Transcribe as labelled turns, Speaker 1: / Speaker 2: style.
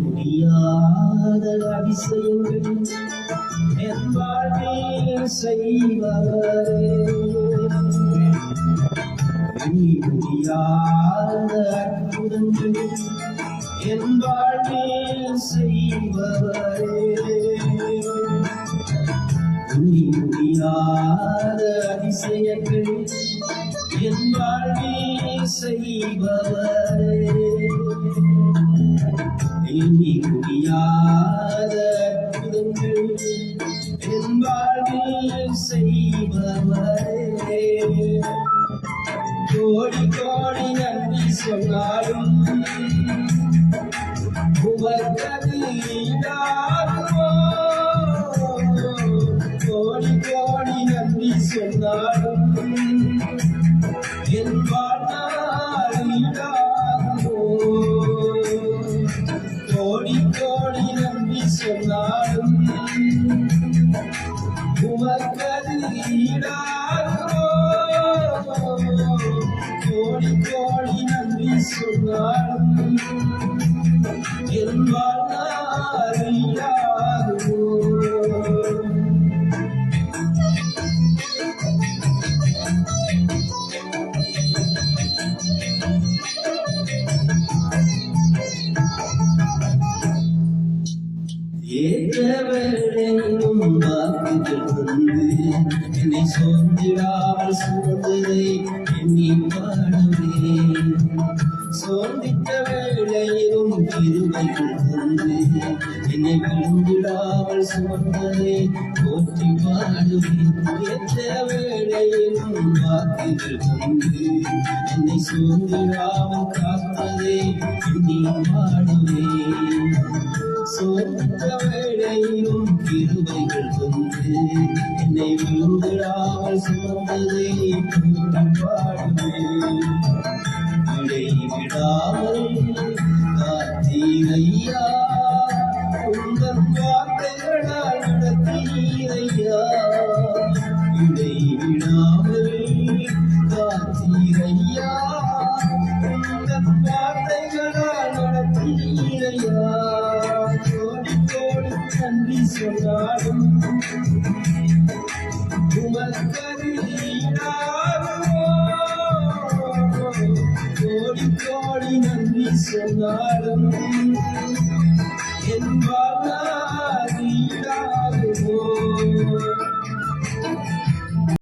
Speaker 1: முடியாத அதிசயங்கள் என் வாழ்வில் செய்வரே, முடியாத அற்புதங்கள் என் வாழ்வில் செய்வரே, முடியாத அதிசயங்கள் என் வாழ்வில் செய்பவரே, எண்ணி முடியாத அற்புதங்கள் என் வாழ்வில் செய்பவரே, கோடி கோடி நன்றி சொன்னாலும் உமக்கது ஈடாகுமோ, கோடி கோடி நன்றி சொன்னாலும் என் வாழ்நாள் ஈடாகுமோ, கோடி கோடி நன்றி சொன்னாலும் உமக்கது ஈடாகுமோ, கோடி கோடி நன்றி சொன்னாலும் என் வாழ்நாள் ஈடாகுமோ. ஏற்றவரையும் வாக்குகள் வந்து என்னை சோர்ந்திடாமல் சுமந்ததை எண்ணி பாடுவேன், சோர்ந்திட்ட வேளையிலும் கிருபைகள் வந்து என்னை விழுந்திடாமல் சுமந்ததை போற்றி பாடுவேன், ஏற்ற வேளையிலும் வாக்குகள் வந்து என்னை சோர்ந்திடாமல் காத்ததை எண்ணி பாடுவேன், சோர்ந்த வேளையிலும் கிருபைகள் வந்து என்னை விழுந்திடாமல் சுமந்ததை போற்றி பாடுவேன், இடைவிடாமல் காத்தீரையா, உங்கள் வார்த்தைகளால் நடத்தீரையா, இடைவிடாமல் காத்தீரையா, உங்கள் வார்த்தைகளால் நடத்தீரையா, கோடி கோடி நன்றி சொன்னாலும் உமக்கது ஈடாகுமோ, கோடி கோடி நன்றி சொன்னாலும்